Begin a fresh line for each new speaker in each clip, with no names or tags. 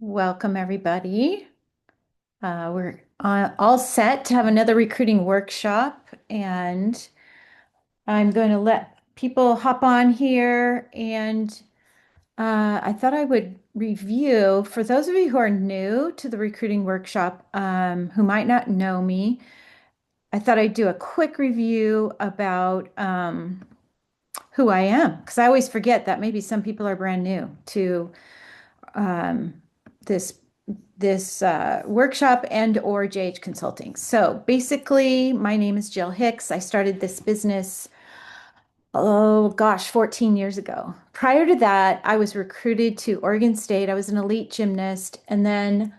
Welcome, everybody. We're all set to have another recruiting workshop, and I'm going to let people hop on here. And I thought I would review for those of you who are new to the recruiting workshop, who might not know me. I thought I'd do a quick review about who I am, because I always forget that maybe some people are brand new to um, this workshop and or JH Consulting. So basically, my name is Jill Hicks. I started this business, oh gosh, 14 years ago. Prior to that, I was recruited to Oregon State. I was an elite gymnast and then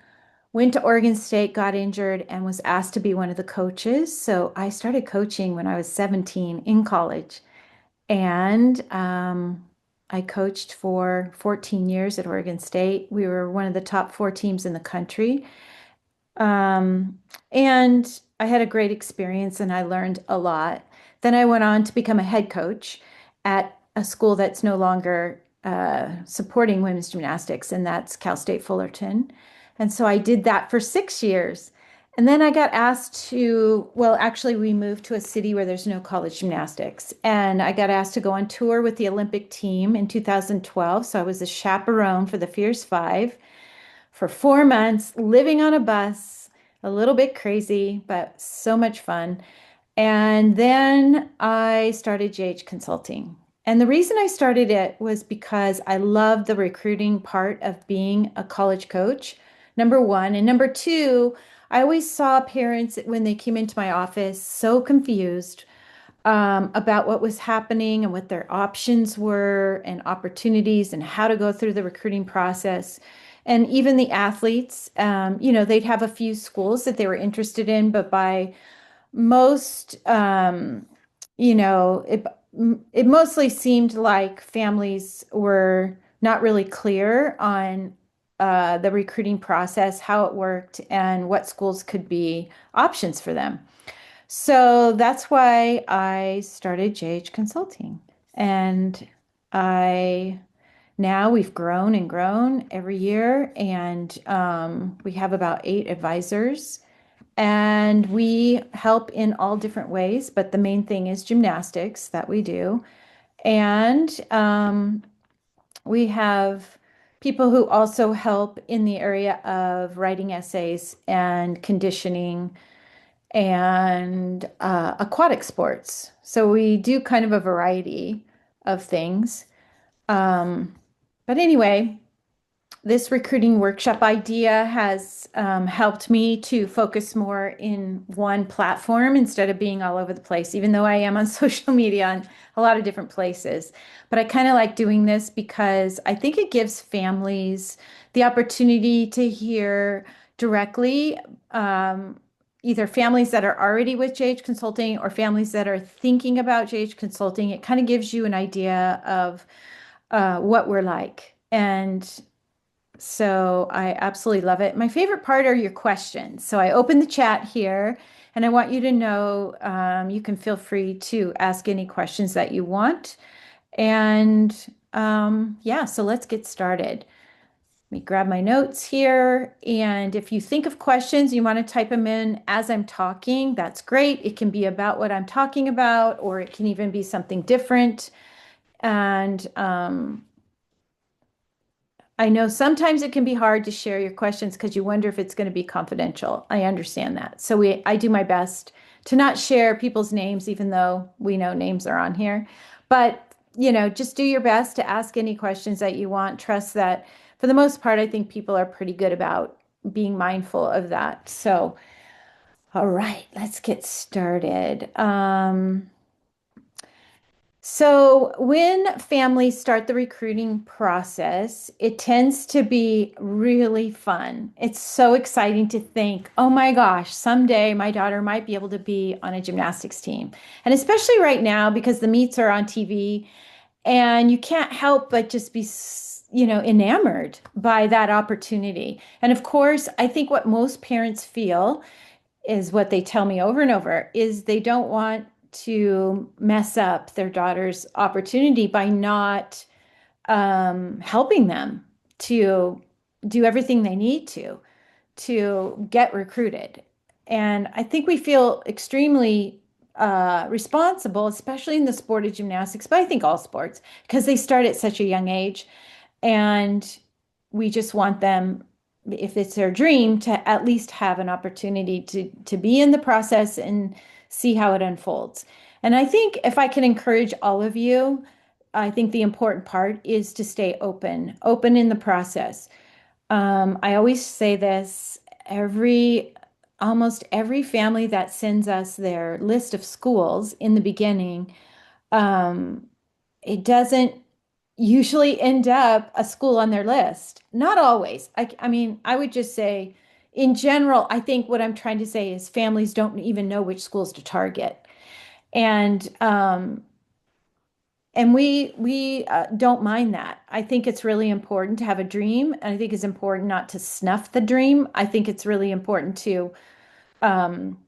went to Oregon State, got injured, and was asked to be one of the coaches. So I started coaching when I was 17 in college. And I coached for 14 years at Oregon State. We were one of the top four teams in the country. Um, and I had a great experience and I learned a lot. Then I went on to become a head coach at a school that's no longer supporting women's gymnastics, and that's Cal State Fullerton. And so I did that for 6 years. And then I got asked to, well, actually, we moved to a city where there's no college gymnastics. And I got asked to go on tour with the Olympic team in 2012. So I was a chaperone for the Fierce Five for 4 months, living on a bus, a little bit crazy, but so much fun. And then I started JH Consulting. And the reason I started it was because I loved the recruiting part of being a college coach, number one. And number two, I always saw parents when they came into my office so confused about what was happening and what their options were and opportunities and how to go through the recruiting process. And even the athletes, they'd have a few schools that they were interested in, but by most, it mostly seemed like families were not really clear on the recruiting process, how it worked, and what schools could be options for them. So that's why I started JH Consulting. And I now we've grown and grown every year, and we have about 8 advisors. And we help in all different ways, but the main thing is gymnastics that we do. And we have people who also help in the area of writing essays and conditioning and aquatic sports. So we do kind of a variety of things. Um, but anyway, this recruiting workshop idea has helped me to focus more in one platform instead of being all over the place, even though I am on social media on a lot of different places. But I kind of like doing this because I think it gives families the opportunity to hear directly, either families that are already with JH Consulting or families that are thinking about JH Consulting. It kind of gives you an idea of what we're like. And so I absolutely love it. My favorite part are your questions. So I open the chat here and I want you to know you can feel free to ask any questions that you want. And yeah, so let's get started. Let me grab my notes here. And if you think of questions, you want to type them in as I'm talking, that's great. It can be about what I'm talking about, or it can even be something different. And I know sometimes it can be hard to share your questions because you wonder if it's going to be confidential. I understand that. So I do my best to not share people's names, even though we know names are on here. But, just do your best to ask any questions that you want. Trust that for the most part, I think people are pretty good about being mindful of that. So, all right, let's get started. So when families start the recruiting process, it tends to be really fun. It's so exciting to think, oh my gosh, someday my daughter might be able to be on a gymnastics team. And especially right now, because the meets are on TV and you can't help but just be, enamored by that opportunity. And of course, I think what most parents feel is what they tell me over and over is they don't want to mess up their daughter's opportunity by not helping them to do everything they need to get recruited. And I think we feel extremely responsible, especially in the sport of gymnastics, but I think all sports, because they start at such a young age. And we just want them, if it's their dream, to at least have an opportunity to be in the process and see how it unfolds. And I think if I can encourage all of you, I think the important part is to stay open in the process. I always say this, almost every family that sends us their list of schools in the beginning, um, it doesn't usually end up a school on their list. Not always. I mean, I would just say, in general, I think what I'm trying to say is families don't even know which schools to target. And we don't mind that. I think it's really important to have a dream, and I think it's important not to snuff the dream. I think it's really important to um,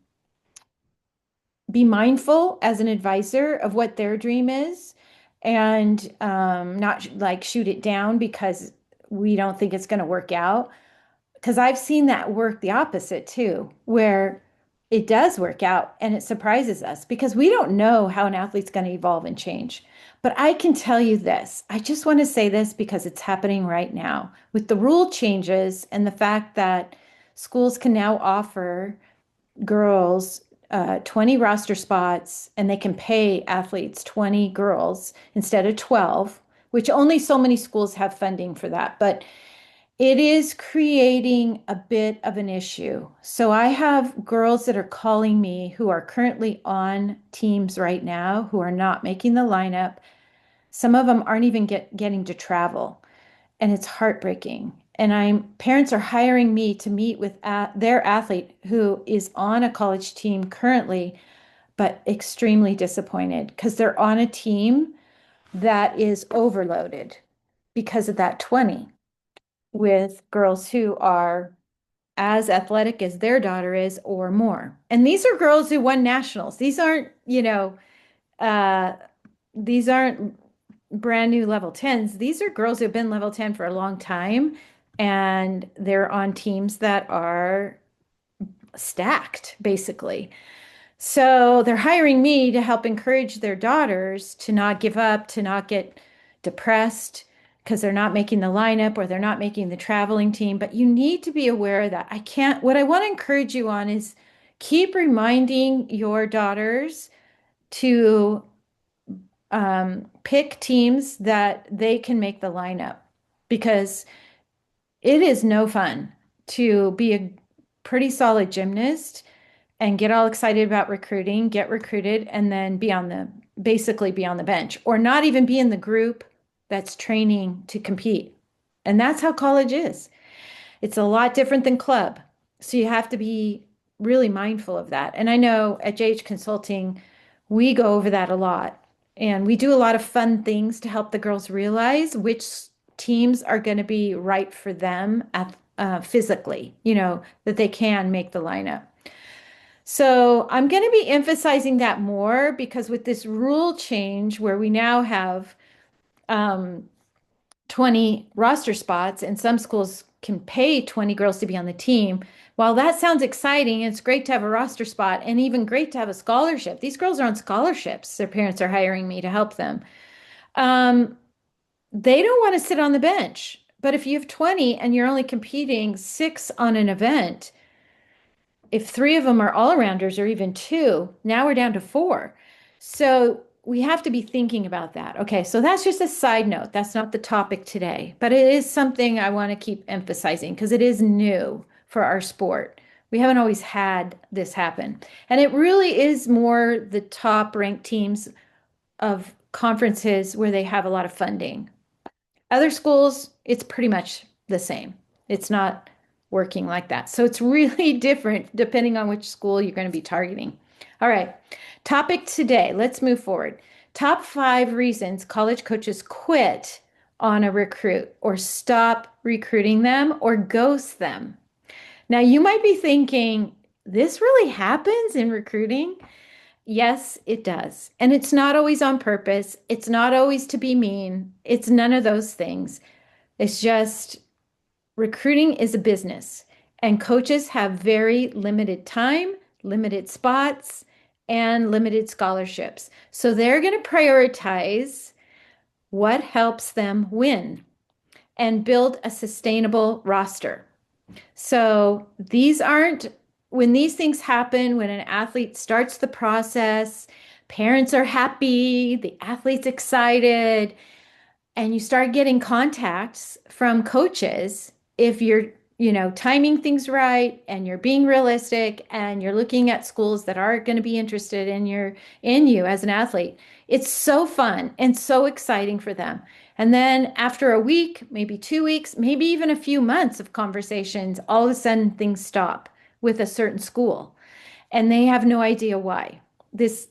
be mindful as an advisor of what their dream is, and not like shoot it down because we don't think it's going to work out. Because I've seen that work the opposite too, where it does work out and it surprises us because we don't know how an athlete's going to evolve and change. But I can tell you this, I just want to say this because it's happening right now with the rule changes and the fact that schools can now offer girls 20 roster spots and they can pay athletes 20 girls instead of 12, which only so many schools have funding for that. But it is creating a bit of an issue. So I have girls that are calling me who are currently on teams right now who are not making the lineup. Some of them aren't even getting to travel, and it's heartbreaking. And I'm parents are hiring me to meet with their athlete who is on a college team currently, but extremely disappointed because they're on a team that is overloaded because of that 20 with girls who are as athletic as their daughter is or more. And these are girls who won nationals. Uh, these aren't brand new level 10s. These are girls who've been level 10 for a long time, and they're on teams that are stacked, basically. So they're hiring me to help encourage their daughters to not give up, to not get depressed because they're not making the lineup or they're not making the traveling team. But you need to be aware of that. What I want to encourage you on is keep reminding your daughters to pick teams that they can make the lineup because it is no fun to be a pretty solid gymnast and get all excited about recruiting, get recruited, and then basically be on the bench or not even be in the group that's training to compete. And that's how college is. It's a lot different than club. So you have to be really mindful of that. And I know at JH Consulting, we go over that a lot. And we do a lot of fun things to help the girls realize which teams are going to be right for them physically, that they can make the lineup. So I'm going to be emphasizing that more because with this rule change where we now have um, 20 roster spots and some schools can pay 20 girls to be on the team. While that sounds exciting, it's great to have a roster spot and even great to have a scholarship. These girls are on scholarships. Their parents are hiring me to help them. Um, they don't want to sit on the bench. But if you have 20 and you're only competing six on an event, if three of them are all-arounders or even two, now we're down to four. So we have to be thinking about that. Okay, so that's just a side note. That's not the topic today, but it is something I want to keep emphasizing because it is new for our sport. We haven't always had this happen. And it really is more the top ranked teams of conferences where they have a lot of funding. Other schools, it's pretty much the same. It's not working like that. So it's really different depending on which school you're going to be targeting. All right, topic today. Let's move forward. Top 5 reasons college coaches quit on a recruit or stop recruiting them or ghost them. Now, you might be thinking, this really happens in recruiting? Yes, it does. And it's not always on purpose. It's not always to be mean. It's none of those things. It's just recruiting is a business, and coaches have very limited time, limited spots, and limited scholarships. So they're going to prioritize what helps them win and build a sustainable roster. So these aren't, when these things happen, when an athlete starts the process, parents are happy, the athlete's excited, and you start getting contacts from coaches, if you're, timing things right and you're being realistic and you're looking at schools that are going to be interested in you as an athlete, it's so fun and so exciting for them. And then after a week, maybe 2 weeks, maybe even a few months of conversations, all of a sudden things stop with a certain school and they have no idea why. This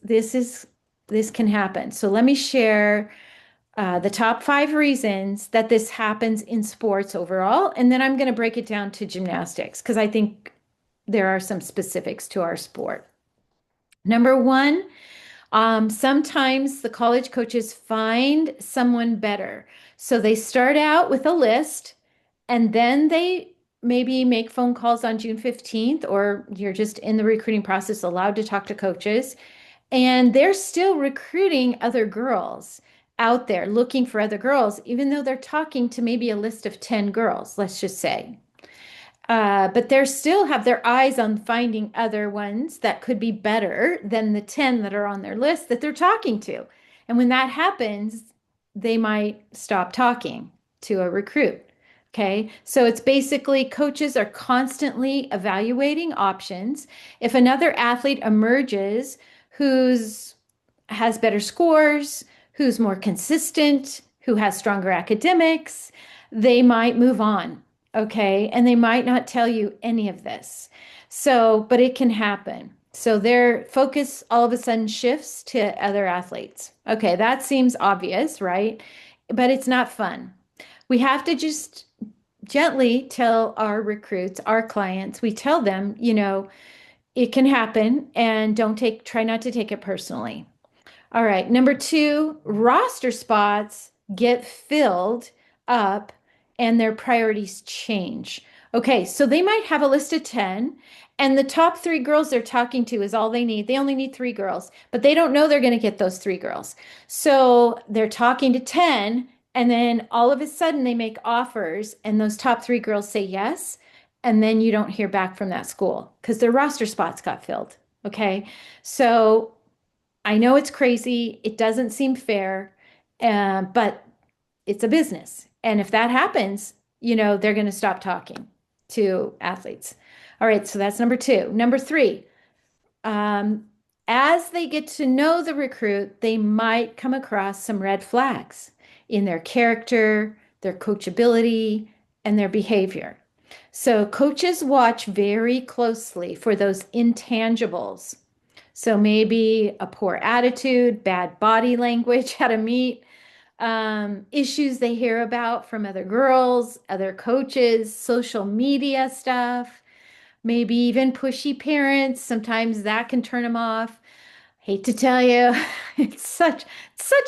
can happen. So let me share the top 5 reasons that this happens in sports overall. And then I'm going to break it down to gymnastics because I think there are some specifics to our sport. Number one, sometimes the college coaches find someone better. So they start out with a list and then they maybe make phone calls on June 15th, or you're just in the recruiting process allowed to talk to coaches. And they're still recruiting other girls out there, looking for other girls, even though they're talking to maybe a list of 10 girls, let's just say. But they still have their eyes on finding other ones that could be better than the 10 that are on their list that they're talking to. And when that happens, they might stop talking to a recruit. Okay. So it's basically coaches are constantly evaluating options. If another athlete emerges who's has better scores, who's more consistent, who has stronger academics, they might move on. Okay. And they might not tell you any of this. So, but it can happen. So their focus all of a sudden shifts to other athletes. Okay. That seems obvious, right? But it's not fun. We have to just gently tell our recruits, our clients, we tell them, it can happen and try not to take it personally. All right. Number two, roster spots get filled up and their priorities change. Okay. So they might have a list of 10 and the top 3 girls they're talking to is all they need. They only need 3 girls, but they don't know they're going to get those 3 girls. So they're talking to 10 and then all of a sudden they make offers and those top 3 girls say yes. And then you don't hear back from that school because their roster spots got filled. Okay. So I know it's crazy. It doesn't seem fair, but it's a business. And if that happens, they're going to stop talking to athletes. All right, so that's number two. Number three, as they get to know the recruit, they might come across some red flags in their character, their coachability, and their behavior. So coaches watch very closely for those intangibles. So maybe a poor attitude, bad body language at a meet, issues they hear about from other girls, other coaches, social media stuff, maybe even pushy parents. Sometimes that can turn them off. Hate to tell you, it's such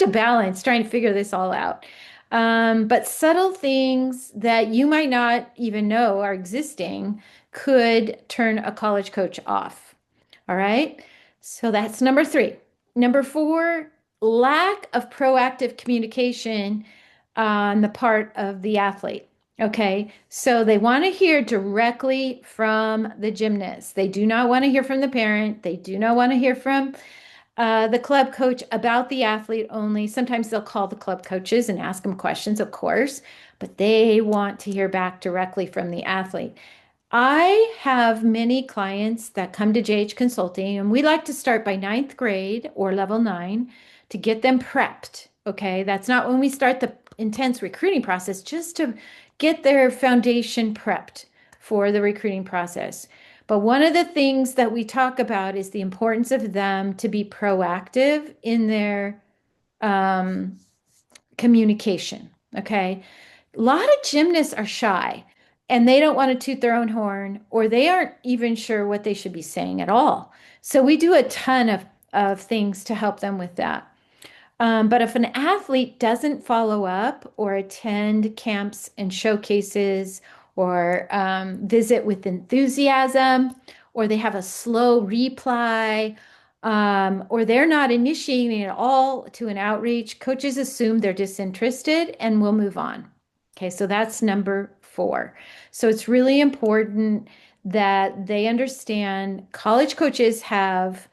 a balance trying to figure this all out. But subtle things that you might not even know are existing could turn a college coach off. All right. So that's number three. Number four, lack of proactive communication on the part of the athlete. Okay. So they want to hear directly from the gymnast. They do not want to hear from the parent. They do not want to hear from the club coach about the athlete only. Sometimes they'll call the club coaches and ask them questions, of course, but they want to hear back directly from the athlete. I have many clients that come to JH Consulting, and we like to start by ninth grade or level 9 to get them prepped. Okay, that's not when we start the intense recruiting process, just to get their foundation prepped for the recruiting process. But one of the things that we talk about is the importance of them to be proactive in their communication. Okay. A lot of gymnasts are shy and they don't want to toot their own horn, or they aren't even sure what they should be saying at all. So we do a ton of things to help them with that. But if an athlete doesn't follow up or attend camps and showcases or visit with enthusiasm, or they have a slow reply, or they're not initiating at all to an outreach, coaches assume they're disinterested and will move on. Okay, so that's number 4. So it's really important that they understand college coaches have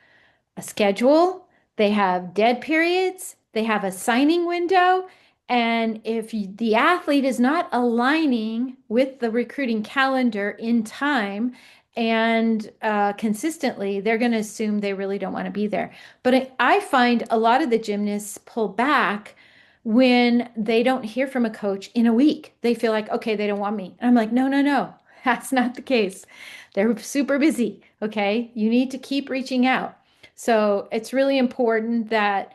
a schedule, they have dead periods, they have a signing window. And if the athlete is not aligning with the recruiting calendar in time and consistently, they're going to assume they really don't want to be there. But I find a lot of the gymnasts pull back when they don't hear from a coach in a week. They feel like, okay, they don't want me. And I'm like, no, no, no, that's not the case. They're super busy. Okay. You need to keep reaching out. So it's really important that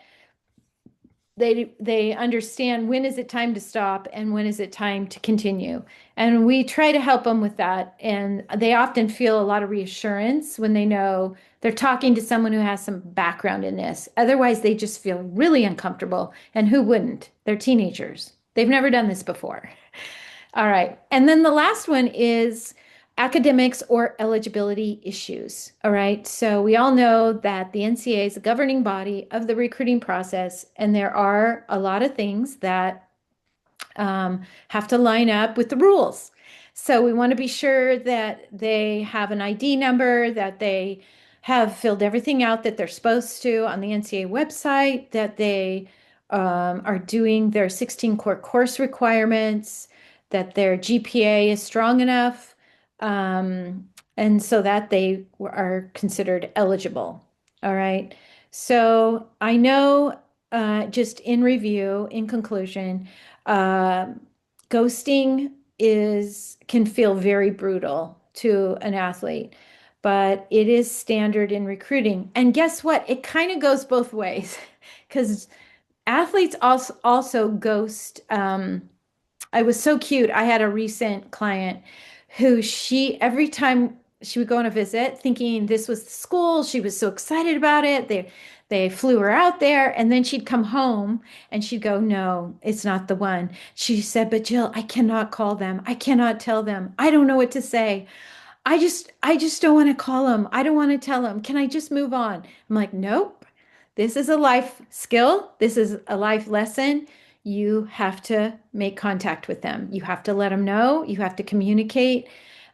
they understand when is it time to stop and when is it time to continue. And we try to help them with that. And they often feel a lot of reassurance when they know they're talking to someone who has some background in this. Otherwise, they just feel really uncomfortable. And who wouldn't? They're teenagers. They've never done this before. All right. And then the last one is academics or eligibility issues. All right. So we all know that the NCAA is the governing body of the recruiting process, and there are a lot of things that have to line up with the rules. So we want to be sure that they have an ID number, that they have filled everything out that they're supposed to on the NCAA website, that they are doing their 16 core course requirements, that their GPA is strong enough, and so that they are considered eligible. All right. So I know, just in review, in conclusion, uh, ghosting can feel very brutal to an athlete, but it is standard in recruiting. And guess what? It kind of goes both ways because athletes also ghost. I was so cute. I had a recent client who every time she would go on a visit thinking this was the school, she was so excited about it. They flew her out there, and then she'd come home and she'd go, no, it's not the one. She said, but Jill, I cannot call them. I cannot tell them. I don't know what to say. I just don't want to call them. I don't want to tell them. Can I just move on? I'm like, nope. This is a life skill. This is a life lesson. You have to make contact with them. You have to let them know. You have to communicate.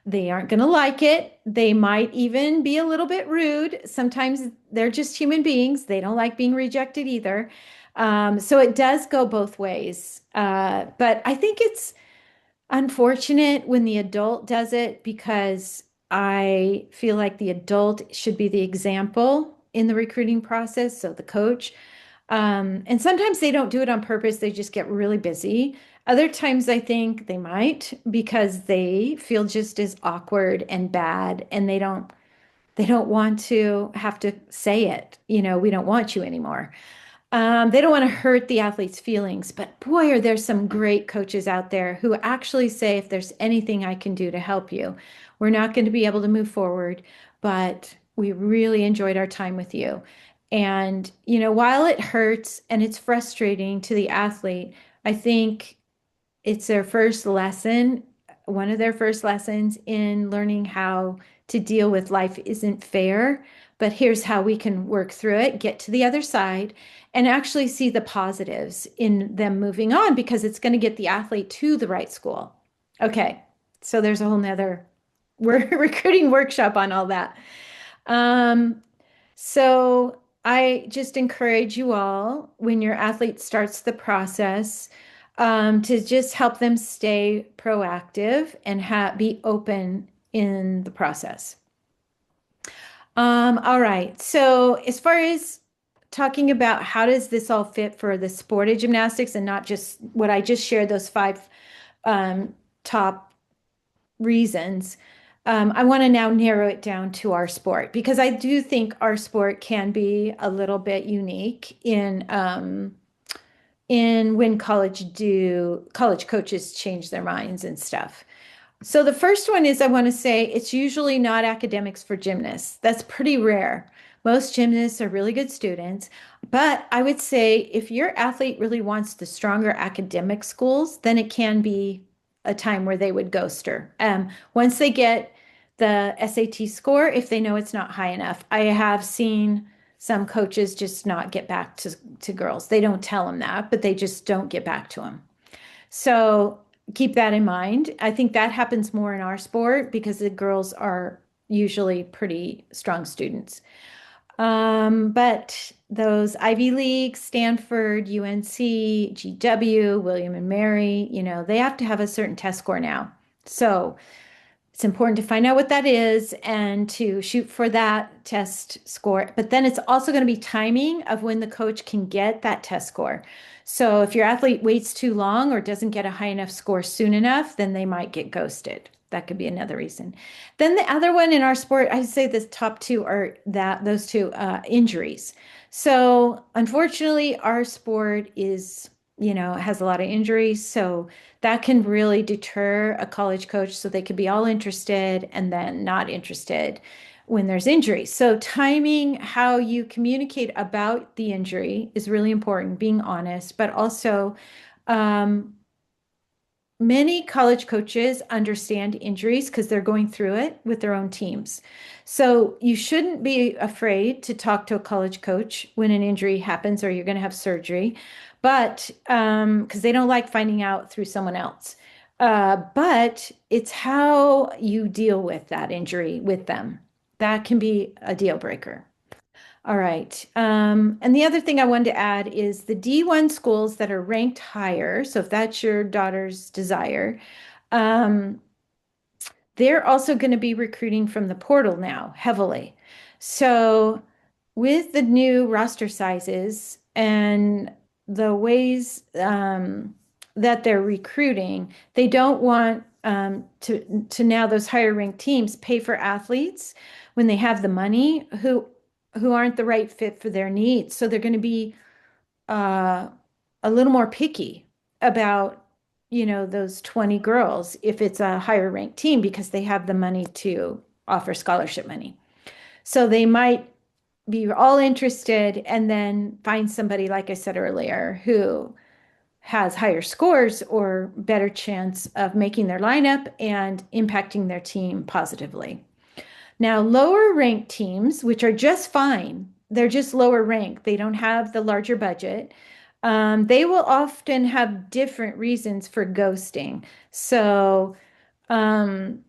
They aren't going to like it. They might even be a little bit rude. Sometimes they're just human beings. They don't like being rejected either. So it does go both ways. But I think it's unfortunate when the adult does it because I feel like the adult should be the example in the recruiting process, so the coach. And sometimes they don't do it on purpose, they just get really busy. Other times I think they might because they feel just as awkward and bad and they don't want to have to say it, we don't want you anymore. They don't want to hurt the athlete's feelings, but boy, are there some great coaches out there who actually say, if there's anything I can do to help you, we're not going to be able to move forward, but we really enjoyed our time with you. And, while it hurts and it's frustrating to the athlete, I think it's their first lesson, one of their first lessons in learning how to deal with life isn't fair, but here's how we can work through it, get to the other side, and actually see the positives in them moving on because it's going to get the athlete to the right school. Okay, so there's a whole nother recruiting workshop on all that. Um, so I just encourage you all when your athlete starts the process to just help them stay proactive and be open in the process. All right. So as far as talking about how does this all fit for the sport of gymnastics and not just what I just shared, those 5 top reasons, I want to now narrow it down to our sport because I do think our sport can be a little bit unique in when college coaches change their minds and stuff. So the first one is I want to say it's usually not academics for gymnasts. That's pretty rare. Most gymnasts are really good students, but I would say if your athlete really wants the stronger academic schools, then it can be a time where they would ghost her. Once they get the SAT score, if they know it's not high enough, I have seen some coaches just not get back to girls. They don't tell them that, but they just don't get back to them. So keep that in mind. I think that happens more in our sport because the girls are usually pretty strong students. But those Ivy League, Stanford, UNC, GW, William and Mary, they have to have a certain test score now. So it's important to find out what that is and to shoot for that test score. But then it's also going to be timing of when the coach can get that test score. So if your athlete waits too long or doesn't get a high enough score soon enough, then they might get ghosted. That could be another reason. Then the other one in our sport, I'd say the top two are those two injuries. So unfortunately, our sport is, has a lot of injuries. So that can really deter a college coach so they could be all interested and then not interested when there's injury. So timing how you communicate about the injury is really important, being honest, but also um, many college coaches understand injuries because they're going through it with their own teams. So you shouldn't be afraid to talk to a college coach when an injury happens or you're going to have surgery, but because they don't like finding out through someone else. But it's how you deal with that injury with them. That can be a deal breaker. All right. And the other thing I wanted to add is the D1 schools that are ranked higher. So if that's your daughter's desire, um, they're also going to be recruiting from the portal now heavily. So with the new roster sizes and the ways that they're recruiting, they don't want to now those higher ranked teams pay for athletes when they have the money who aren't the right fit for their needs. So they're going to be uh, a little more picky about, those 20 girls if it's a higher ranked team because they have the money to offer scholarship money. So they might be all interested and then find somebody, like I said earlier, who has higher scores or better chance of making their lineup and impacting their team positively. Now, lower ranked teams, which are just fine, they're just lower ranked, they don't have the larger budget. They will often have different reasons for ghosting. So, um,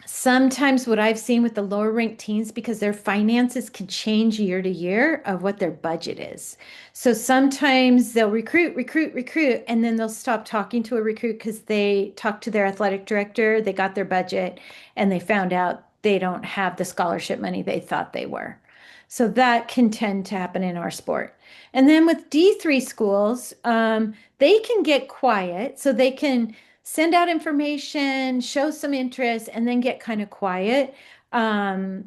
sometimes what I've seen with the lower ranked teams, because their finances can change year to year of what their budget is. So sometimes they'll recruit, and then they'll stop talking to a recruit because they talked to their athletic director, they got their budget, and they found out they don't have the scholarship money they thought they were. So that can tend to happen in our sport. And then with D3 schools, they can get quiet, so they can send out information, show some interest, and then get kind of quiet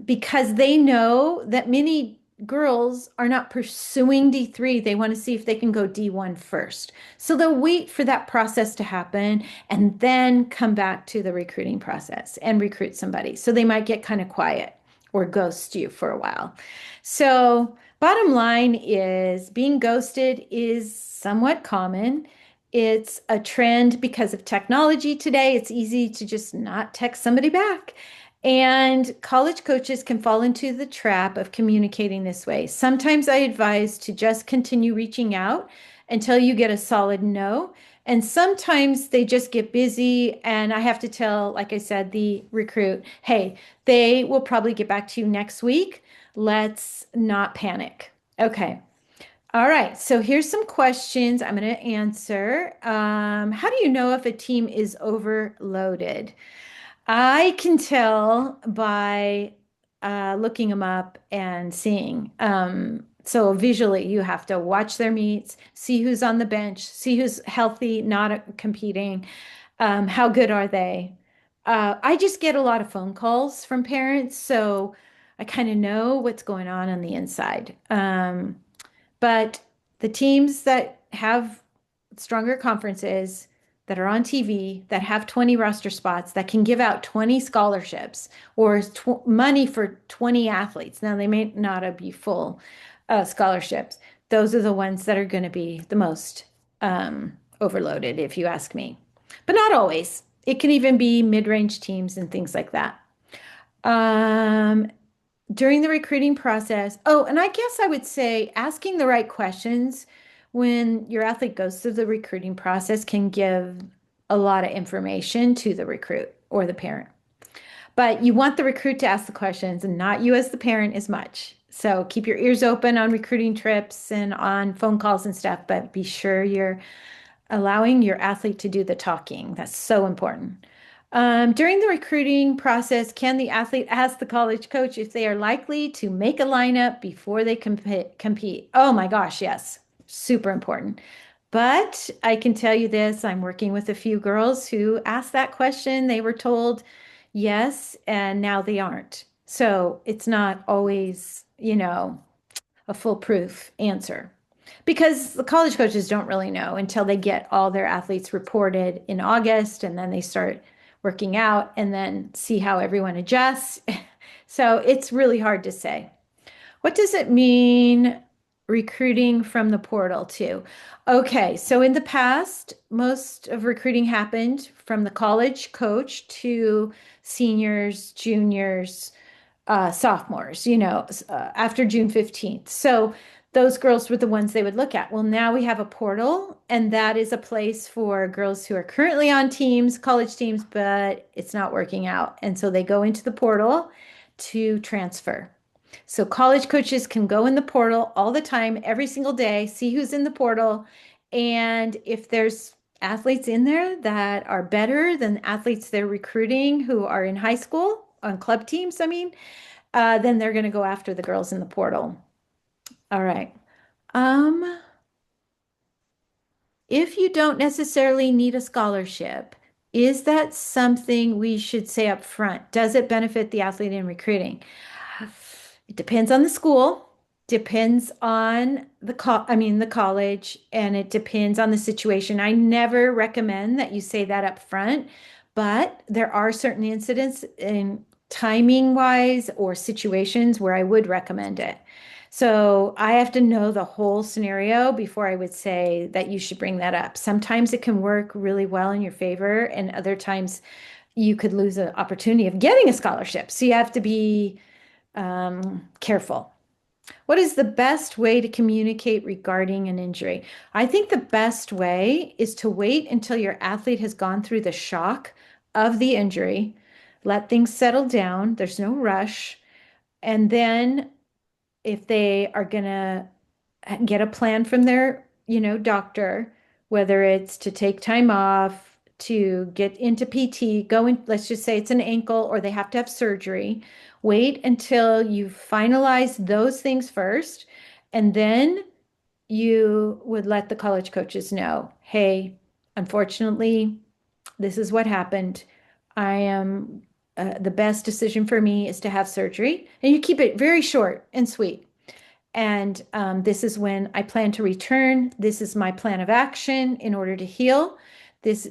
because they know that many girls are not pursuing D3. They want to see if they can go D1 first. So they'll wait for that process to happen and then come back to the recruiting process and recruit somebody. So they might get kind of quiet or ghost you for a while. So bottom line is being ghosted is somewhat common. It's a trend because of technology today. It's easy to just not text somebody back. And college coaches can fall into the trap of communicating this way. Sometimes I advise to just continue reaching out until you get a solid no. And sometimes they just get busy, and I have to tell, like I said, the recruit, hey, they will probably get back to you next week. Let's not panic. Okay. All right, so here's some questions I'm going to answer. How do you know if a team is overloaded? I can tell by looking them up and seeing. So visually, you have to watch their meets, see who's on the bench, see who's healthy, not competing. How good are they? I just get a lot of phone calls from parents, so I kind of know what's going on the inside. But the teams that have stronger conferences that are on TV, that have 20 roster spots, that can give out 20 scholarships or money for 20 athletes. Now, they may not be full scholarships. Those are the ones that are going to be the most overloaded, if you ask me. But not always. It can even be mid-range teams and things like that. Um, During the recruiting process, oh, and I guess I would say asking the right questions when your athlete goes through the recruiting process can give a lot of information to the recruit or the parent. But you want the recruit to ask the questions and not you as the parent as much. So keep your ears open on recruiting trips and on phone calls and stuff, but be sure you're allowing your athlete to do the talking. That's so important. During the recruiting process, can the athlete ask the college coach if they are likely to make a lineup before they compete? Oh my gosh, yes. Super important. But I can tell you this, I'm working with a few girls who asked that question. They were told yes, and now they aren't. So it's not always, a foolproof answer because the college coaches don't really know until they get all their athletes reported in August and then they start working out and then see how everyone adjusts. So it's really hard to say. What does it mean recruiting from the portal too? Okay, so in the past, most of recruiting happened from the college coach to seniors, juniors, sophomores, after June 15th. So those girls were the ones they would look at. Well, now we have a portal, and that is a place for girls who are currently on teams, college teams, but it's not working out. And so they go into the portal to transfer. So college coaches can go in the portal all the time, every single day, see who's in the portal. And if there's athletes in there that are better than athletes they're recruiting who are in high school on club teams, I mean, then they're going to go after the girls in the portal. All right. Um, if you don't necessarily need a scholarship, is that something we should say up front? Does it benefit the athlete in recruiting? It depends on the school, depends on the college, and it depends on the situation. I never recommend that you say that up front, but there are certain incidents in timing wise or situations where I would recommend it. So I have to know the whole scenario before I would say that you should bring that up. Sometimes it can work really well in your favor, and other times you could lose an opportunity of getting a scholarship. So you have to be careful. What is the best way to communicate regarding an injury? I think the best way is to wait until your athlete has gone through the shock of the injury, let things settle down. There's no rush. And then if they are going to get a plan from their, doctor, whether it's to take time off, to get into PT, go in, let's just say it's an ankle or they have to have surgery. Wait until you finalize those things first, and then you would let the college coaches know, hey, unfortunately, this is what happened. I am the best decision for me is to have surgery. And you keep it very short and sweet. And this is when I plan to return. This is my plan of action in order to heal.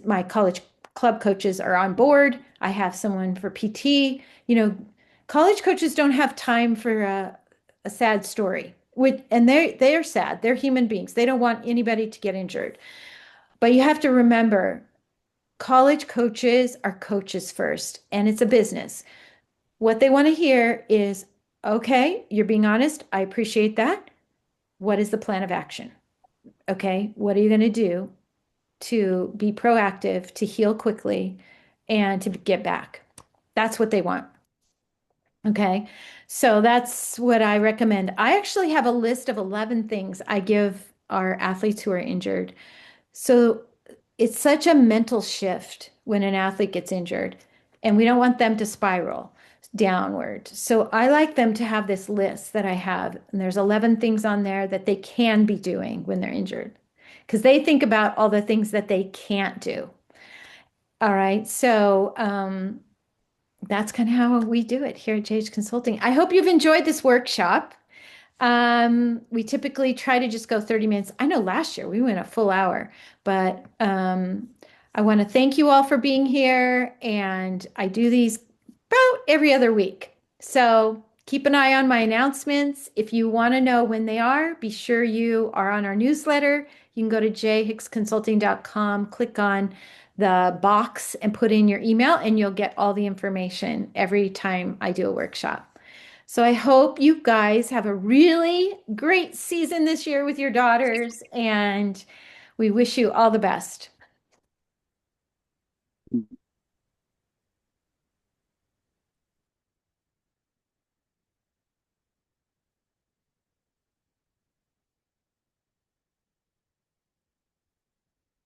My college club coaches are on board. I have someone for PT. College coaches don't have time for a sad story. And they are sad. They're human beings. They don't want anybody to get injured. But you have to remember, college coaches are coaches first, and it's a business. What they want to hear is, okay, you're being honest. I appreciate that. What is the plan of action? Okay, what are you going to do to be proactive, to heal quickly, and to get back? That's what they want. Okay, so that's what I recommend. I actually have a list of 11 things I give our athletes who are injured. So it's such a mental shift when an athlete gets injured, and we don't want them to spiral downward. So I like them to have this list that I have, and there's 11 things on there that they can be doing when they're injured because they think about all the things that they can't do. All right, so that's kind of how we do it here at JH Consulting. I hope you've enjoyed this workshop. We typically try to just go 30 minutes. I know last year we went a full hour, but I want to thank you all for being here. And I do these about every other week. So keep an eye on my announcements. If you want to know when they are, be sure you are on our newsletter. You can go to jhicksconsulting.com, click on the box and put in your email, and you'll get all the information every time I do a workshop. So I hope you guys have a really great season this year with your daughters, and we wish you all the best.